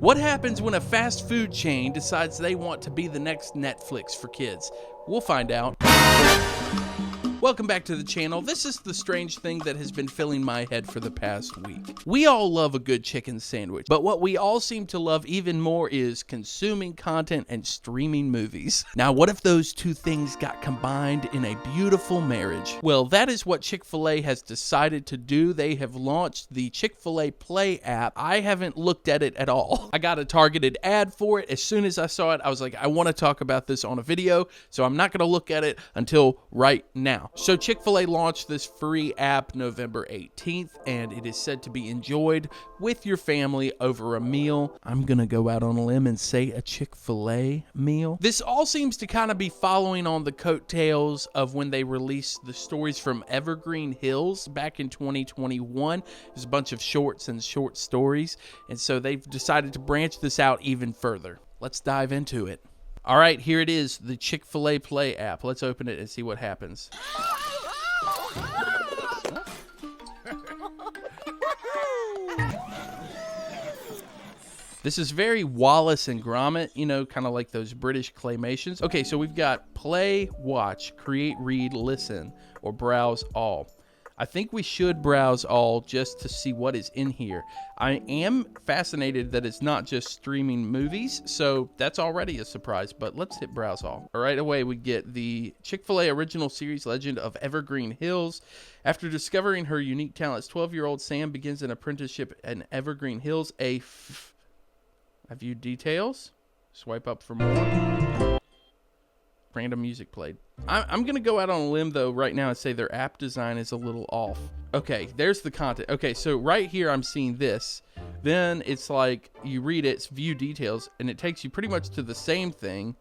What happens when a fast food chain decides they want to be the next Netflix for kids? We'll find out. Welcome back to the channel. This is the strange thing that has been filling my head for the past week. We all love a good chicken sandwich, but what we all seem to love even more is consuming content and streaming movies. Now, what if those two things got combined in a beautiful marriage? Well, that is what Chick-fil-A has decided to do. They have launched the Chickfila Play App. I haven't looked at it at all. I got a targeted ad for it. As soon as I saw it, I was like, I want to talk about this on a video, so I'm not going to look at it until right now. So Chick-fil-A launched this free app November 18th, and it is said to be enjoyed with your family over a meal. I'm going to go out on a limb and say a Chick-fil-A meal. This all seems to kind of be following on the coattails of when they released the stories from Evergreen Hills back in 2021. There's a bunch of shorts and short stories, and so they've decided to branch this out even further. Let's dive into it. All right, here it is, the Chick-fil-A Play app. Let's open it and see what happens. This is very Wallace and Gromit, you know, kind of like those British claymations. Okay, so we've got play, watch, create, read, listen, or browse all. I think we should browse all just to see what is in here. I am fascinated that it's not just streaming movies, so that's already a surprise, but let's hit browse all. Right away, we get the Chick-fil-A original series Legend of Evergreen Hills. After discovering her unique talents, 12-year-old Sam begins an apprenticeship in Evergreen Hills. I view details. Swipe up for more. Random music played. I'm going to go out on a limb, though, right now and say their app design is a little off. Okay, there's the content. Okay, so right here I'm seeing this. Then it's like you read it, it's view details, and it takes you pretty much to the same thing.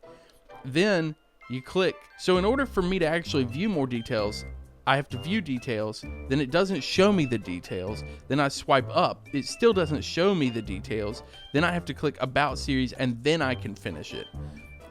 Then you click. So in order for me to actually view more details, I have to view details. Then it doesn't show me the details. Then I swipe up. It still doesn't show me the details. Then I have to click About Series, and then I can finish it.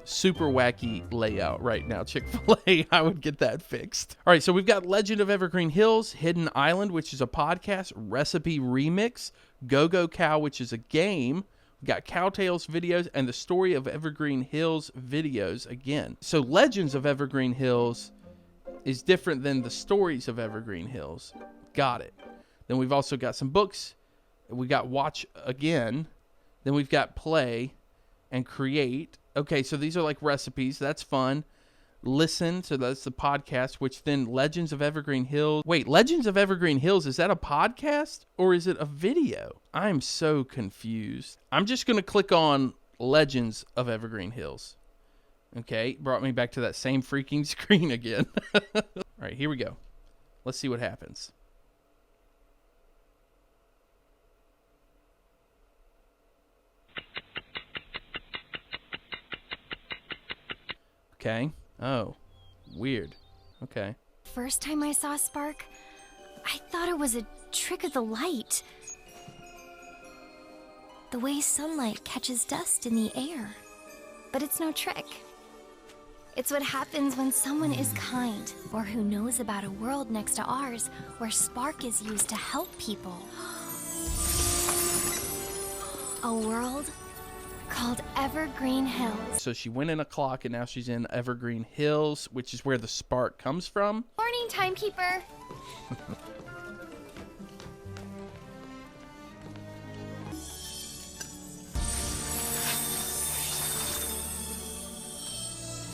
Super wacky layout right now, Chick-fil-A. I would get that fixed. All right, so we've got Legend of Evergreen Hills, Hidden Island, which is a podcast, Recipe Remix, Go-Go Cow, which is a game. We've got Cowtails videos, and the Story of Evergreen Hills videos again. So Legends of Evergreen Hills is different than the Stories of Evergreen Hills. Got it. Then we've also got some books. We got Watch Again. Then we've got Play and Create. Okay, so these are like recipes. That's fun. Listen, so that's the podcast, which then Legends of Evergreen Hills. Wait, Legends of Evergreen Hills, is that a podcast or is it a video? I'm so confused. I'm just going to click on Legends of Evergreen Hills. Okay, brought me back to that same freaking screen again. All right, here we go. Let's see what happens. Okay. Oh, weird. Okay. First time I saw Spark, I thought it was a trick of the light. The way sunlight catches dust in the air. But it's no trick. It's what happens when someone is kind, or who knows about a world next to ours where Spark is used to help people. A world called Evergreen Hills. So she went in a clock and now she's in Evergreen Hills, which is where the spark comes from. Morning, timekeeper.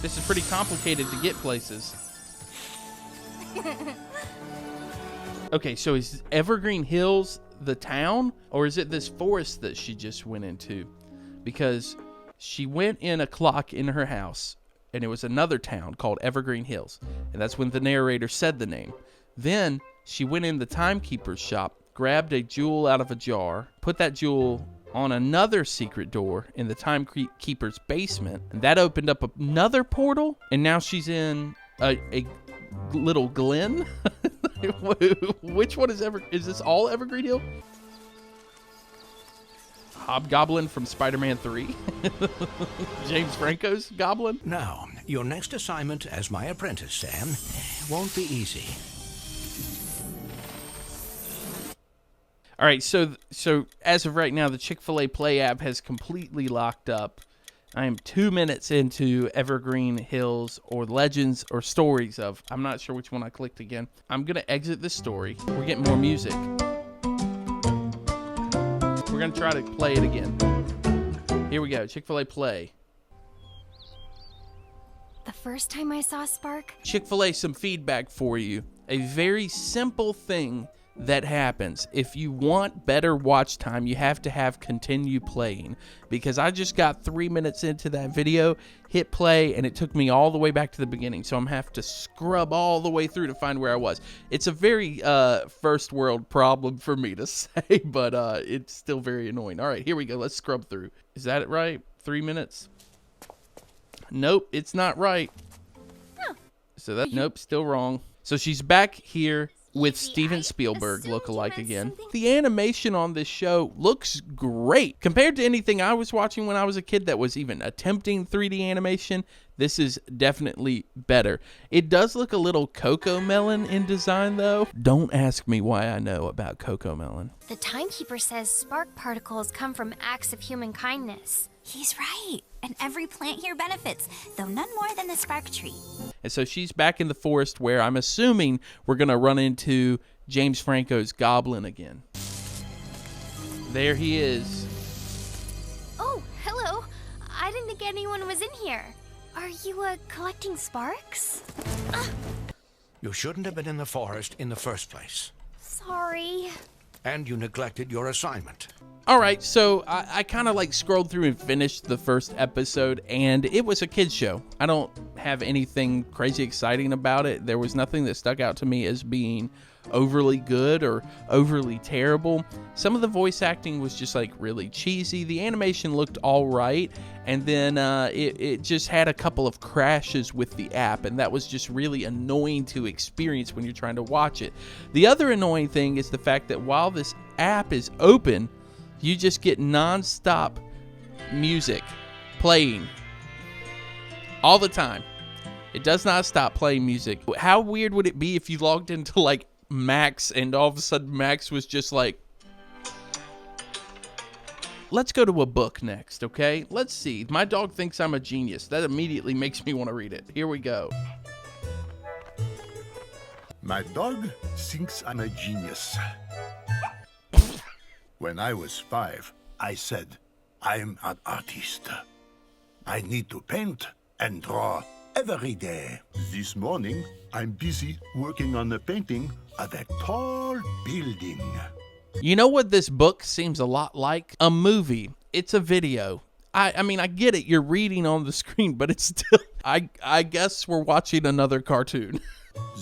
This is pretty complicated to get places. Okay, so is Evergreen Hills the town, or is it this forest that she just went into? Because she went in a clock in her house, and it was another town called Evergreen Hills, and that's when the narrator said the name. Then she went in the timekeeper's shop, grabbed a jewel out of a jar, put that jewel on another secret door in the timekeeper's basement, and that opened up another portal, and now she's in a little glen. Which one is this all Evergreen Hill? Hobgoblin from Spider-Man 3. James Franco's Goblin. Now, your next assignment as my apprentice, Sam, won't be easy. All right, so as of right now, the Chick-fil-A Play app has completely locked up. I am 2 minutes into Evergreen Hills or Legends or Stories of. I'm not sure which one I clicked again. I'm going to exit this story. We're getting more music. We're going to try to play it again. Here we go. Chick-fil-A Play. The first time I saw Spark, Chick-fil-A, some feedback for you. A very simple thing that happens. If you want better watch time, you have to have continue playing, because I just got 3 minutes into that video, hit play, and it took me all the way back to the beginning, so I'm gonna have to scrub all the way through to find where I was. It's a very first world problem for me to say, but it's still very annoying. All right, here we go. Let's scrub through. Is that it right? 3 minutes? Nope, it's not right. So that, nope, still wrong. So she's back here with Steven Spielberg lookalike again. The animation on this show looks great. Compared to anything I was watching when I was a kid that was even attempting 3D animation, this is definitely better. It does look a little Cocomelon in design, though. Don't ask me why I know about Cocomelon. the timekeeper says spark particles come from acts of human kindness. He's right. And every plant here benefits, though none more than the spark tree. And so she's back in the forest where I'm assuming we're going to run into James Franco's Goblin again. There he is. Oh, hello. I didn't think anyone was in here. Are you, collecting sparks? You shouldn't have been in the forest in the first place. Sorry. And you neglected your assignment. All right, so I kind of like scrolled through and finished the first episode, and it was a kid's show. I don't have anything crazy exciting about it. There was nothing that stuck out to me as being overly good or overly terrible. Some of the voice acting was just like really cheesy. The animation looked all right, and then it just had a couple of crashes with the app, and that was just really annoying to experience when you're trying to watch it. The other annoying thing is the fact that while this app is open, you just get non-stop music playing all the time. It does not stop playing music. How weird would it be if you logged into like Max and all of a sudden Max was just like, let's go to a book next, okay? Let's see. My dog thinks I'm a genius. That immediately makes me want to read it. Here we go. My dog thinks I'm a genius. When I was 5, I said, I'm an artist. I need to paint and draw every day. This morning, I'm busy working on the painting of a tall building. You know what this book seems a lot like? A movie. It's a video. I mean, I get it. You're reading on the screen, but it's still... I guess we're watching another cartoon.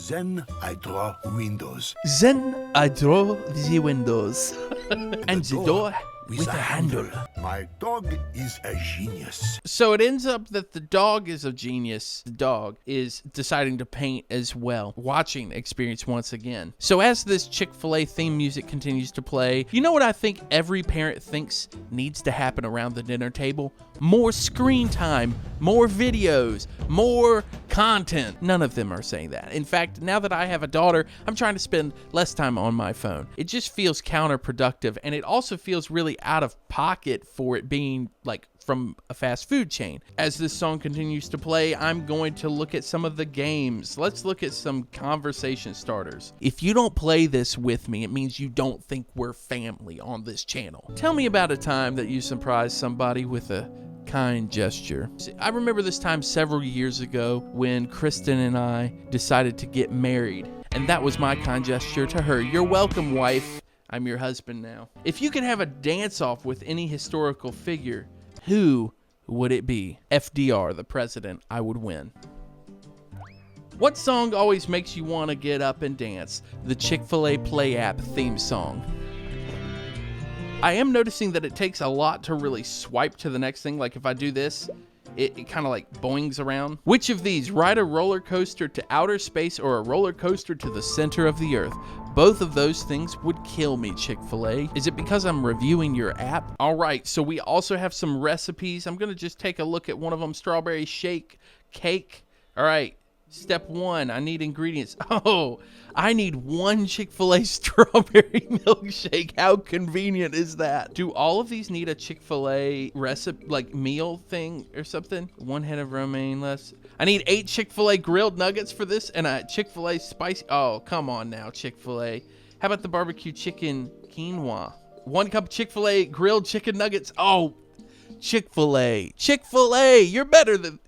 Then I draw windows. Then I draw the windows. And the door with a handle. My dog is a genius. So it ends up that the dog is a genius. The dog is deciding to paint as well. Watching experience once again. So as this Chick-fil-A theme music continues to play, you know what I think every parent thinks needs to happen around the dinner table? More screen time, more videos, more content. None of them are saying that. In fact, now that I have a daughter, I'm trying to spend less time on my phone. It just feels counterproductive, and it also feels really out of pocket for it being like from a fast food chain. As this song continues to play, I'm going to look at some of the games. Let's look at some conversation starters. If you don't play this with me, it means you don't think we're family on this channel. Tell me about a time that you surprised somebody with a kind gesture. I remember this time several years ago when Kristen and I decided to get married, and that was my kind gesture to her. You're welcome, wife. I'm your husband now. If you could have a dance-off with any historical figure, who would it be? FDR, the president. I would win. What song always makes you want to get up and dance? The Chick-fil-A Play App theme song. I am noticing that it takes a lot to really swipe to the next thing. Like if I do this, it kind of like boings around. Which of these? Ride a roller coaster to outer space or a roller coaster to the center of the earth? Both of those things would kill me, Chick-fil-A. Is it because I'm reviewing your app? All right, so we also have some recipes. I'm going to just take a look at one of them, strawberry shake cake. All right, Step 1, I need ingredients. Oh, I need 1 Chick-fil-A strawberry milkshake. How convenient is that? Do all of these need a Chick-fil-A recipe, like meal thing or something? 1 head of romaine less. I need 8 Chick-fil-A grilled nuggets for this and a Chick-fil-A spicy. Oh, come on now, Chick-fil-A. How about the barbecue chicken quinoa? 1 cup Chick-fil-A grilled chicken nuggets. Oh, Chick-fil-A. Chick-fil-A, you're better than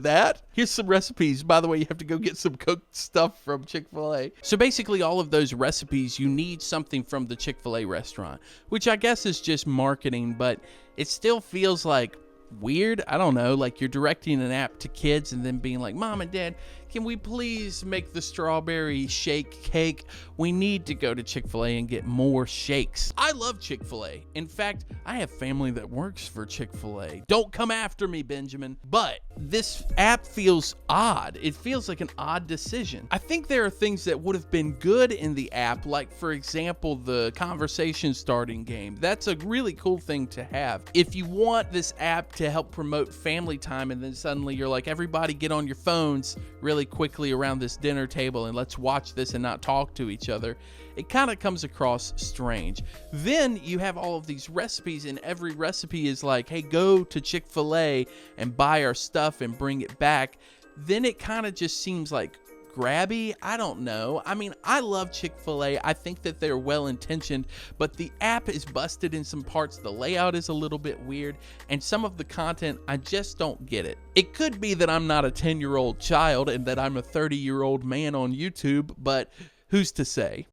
that. Here's some recipes. By the way, you have to go get some cooked stuff from Chick-fil-A. So basically all of those recipes, you need something from the Chick-fil-A restaurant, which I guess is just marketing, but it still feels like weird. I don't know, like you're directing an app to kids and then being like, Mom and Dad, can we please make the strawberry shake cake? We need to go to Chick-fil-A and get more shakes. I love Chick-fil-A. In fact, I have family that works for Chick-fil-A. Don't come after me, Benjamin. But this app feels odd. It feels like an odd decision. I think there are things that would have been good in the app, like for example, the conversation starting game. That's a really cool thing to have. If you want this app to help promote family time and then suddenly you're like, everybody get on your phones really quickly around this dinner table and let's watch this and not talk to each other, it kind of comes across strange. Then you have all of these recipes and every recipe is like, hey, go to Chick-fil-A and buy our stuff and bring it back. Then it kind of just seems like grabby. I don't know. I mean, I love Chick-fil-A. I think that they're well-intentioned, but the app is busted in some parts. The layout is a little bit weird, and some of the content, I just don't get it. It could be that I'm not a 10-year-old child and that I'm a 30-year-old man on YouTube, but who's to say?